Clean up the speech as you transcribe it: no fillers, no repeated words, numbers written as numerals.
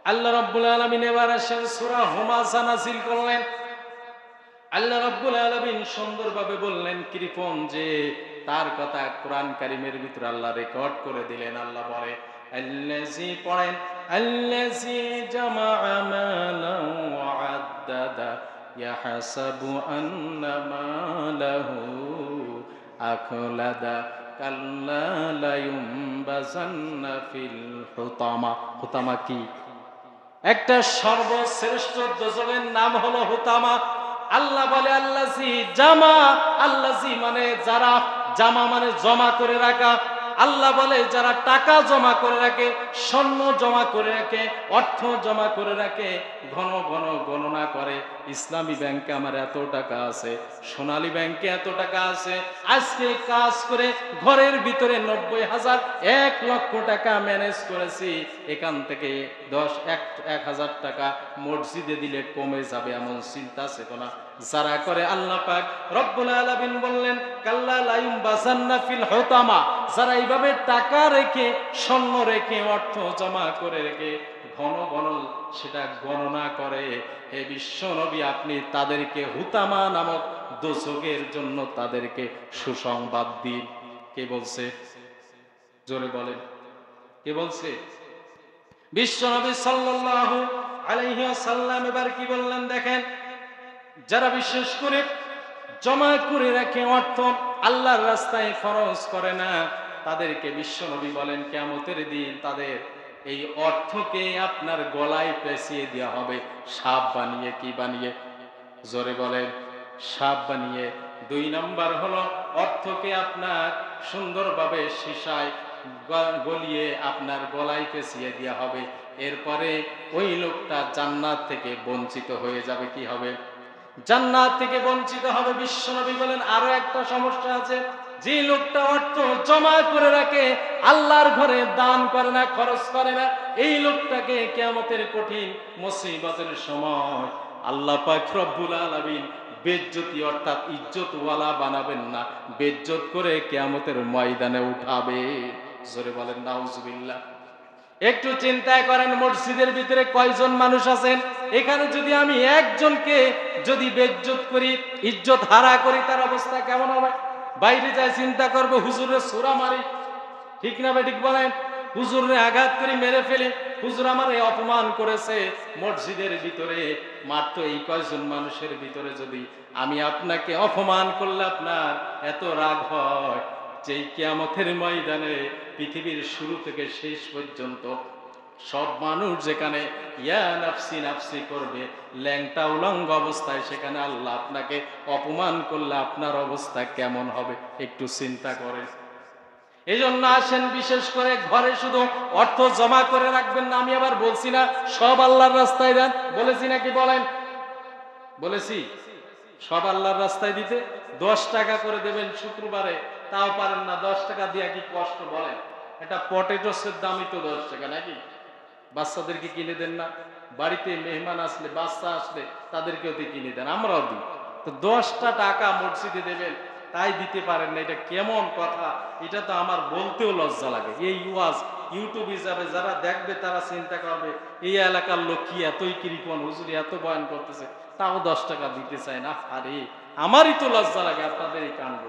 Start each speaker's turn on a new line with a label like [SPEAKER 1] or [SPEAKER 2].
[SPEAKER 1] আল্লাহ রাব্বুল আলামিন এবার আসেন সূরা হুমাযা নাযিল করলেন। আল্লাহ রাব্বুল আলামিন সুন্দরভাবে বললেন কৃপণ যে তার কথা কোরআন কারীমের ভিতরে আল্লাহ রেকর্ড করে দিলেন। আল্লাহ বলে আল্লাযী পড়েন আল্লাযী জামাআ মালান ওয়া আদ্দাদা ইয়াহসাবু আন্না মালাহু আখলাদা কাল্লা লা ইউনবাযান্না ফিল হুতামা। হুতামা কি? একটা সর্বশ্রেষ্ঠ দোজখের নাম হলো হুতামা। আল্লাহ বলে আল্লাযী জামা, আল্লাযী মানে যারা, জামা মানে জমা করে রাখা। আল্লাহ বলে যারা টাকা জমা করে রাখে, স্বর্ণ জমা করে রাখে, অর্থ জমা করে রাখে, ঘন ঘন গণনা করে ইসলামী ব্যাংকে আমার এত টাকা আছে, সোনালী ব্যাংকে এত টাকা আছে, আজকে কাজ করে ঘরের ভিতরে 90,000 1 লক্ষ টাকা ম্যানেজ করেছি, এখান থেকে 1,000 টাকা মসজিদে দিলে কমে যাবে এমন চিন্তা চেতনা যারা করে, আল্লাহ পাক রব্বুল আলামিন বললেন কাল্লা লা ইউনবাযান্না ফিল হুতামা। যারা এইভাবে টাকা রেখে, স্বর্ণ রেখে, অর্থ জমা করে রেখে ঘন ঘন সেটা গণনা করে, হে বিশ্ব নবী আপনি তাদেরকে হুতামা নামক দোজখের জন্য তাদেরকে সুসংবাদ দিন। কে বলছে? জোরে বলেন, কে বলছে? বিশ্ব নবী সাল্লাল্লাহু আলাইহি ওয়াসাল্লাম এবার কি বললেন দেখেন, যারা বিশেষ করে জমা করে রাখে, অর্থ আল্লাহর রাস্তায় খরচ করে না, তাদেরকে বিশ্ব নবী বলেন কিয়ামতের দিন তাদের এই অর্থকে আপনার গলায় পেঁচিয়ে দেওয়া হবে সাপ বানিয়ে। কি বানিয়ে? জোরে বলেন, সাপ বানিয়ে। 2 নাম্বার হলো অর্থকে আপনার সুন্দরভাবে সীসায় গলিয়ে আপনার গলায় পেঁচিয়ে দেওয়া হবে। এরপরে ওই লোকটা জান্নাত থেকে বঞ্চিত হয়ে যাবে। কি হবে? জান্নাত থেকে বঞ্চিত হবে। বিশ্বনবী বলেন আরো একটা সমস্যা আছে, যে লোকটা অর্থ জমা করে রাখে, আল্লাহর ঘরে দান করে না, খরচ করে না, এই লোকটাকে কিয়ামতের কঠিন মুসিবতের সময় আল্লাহ পাক রব্বুল আলামিন বেজ্জতি অর্থাৎ ইজ্জতওয়ালা বানাবেন না, বেজ্জত করে কিয়ামতের ময়দানে উঠাবে। জোরে বলেন নাউজুবিল্লাহ। একটু চিন্তা করেন, মসজিদের ভিতরে কয়জন মানুষ আছেন? এখানে যদি আমি একজনকে যদি বেজ্জত করি, ইজ্জত হারা করি, তার অবস্থা কেমন হবে? বাইরে যাই চিন্তা করবো হুজুরের সূরা মারি, ঠিক না ঠিক বলেন? হুজুরে আঘাত করে মেরে ফেলি, হুজুর আমার এই অপমান করেছে। মসজিদের ভিতরে মাত্র এই কয়জন মানুষের ভিতরে যদি আমি আপনাকে অপমান করলে আপনার এত রাগ হয়, যেই কিয়ামতের ময়দানে পৃথিবীর শুরু থেকে শেষ পর্যন্ত সব মানুষ যেখানে ইয়া নাফসি নাফসি করবে, ল্যাংটা উলঙ্গ অবস্থায়, সেখানে আল্লাহ আপনাকে অপমান করলে আপনার অবস্থা কেমন হবে একটু চিন্তা করেন। এই জন্য আসেন, বিশেষ করে ঘরে শুধু অর্থ জমা করে রাখবেন না। আমি আবার বলছি না সব আল্লাহর রাস্তায় দেন, বলেছি নাকি বলেন? বলেছি সব আল্লাহর রাস্তায় দিতে। 10 টাকা করে দেবেন শুক্রবারে, তাও পারেন না। 10 টাকা দিয়া কি কষ্ট বলেন? এটা পটেটোসের দামই তো 10 টাকা নাকি? বাচ্চাদেরকে কিনে দেন না? বাড়িতে মেহমান আসলে, বাচ্চা আসলে তাদেরকেও তো কিনে দেন, আমরাও দিই। তো 10টা টাকা মসজিদে দেবেন, তাই দিতে পারেন না, এটা কেমন কথা? এটা তো আমার বলতেও লজ্জা লাগে। এই ওয়াজ ইউটিউব হিসাবে যারা দেখবে তারা চিন্তা করবে এই এলাকার লোক কি এতই কৃপণ, হুজুরি এত বয়ান করতেছে, তাও 10 টাকা দিতে চায় না। আরে আমারই তো লজ্জা লাগে আপনাদের এই কাণ্ড।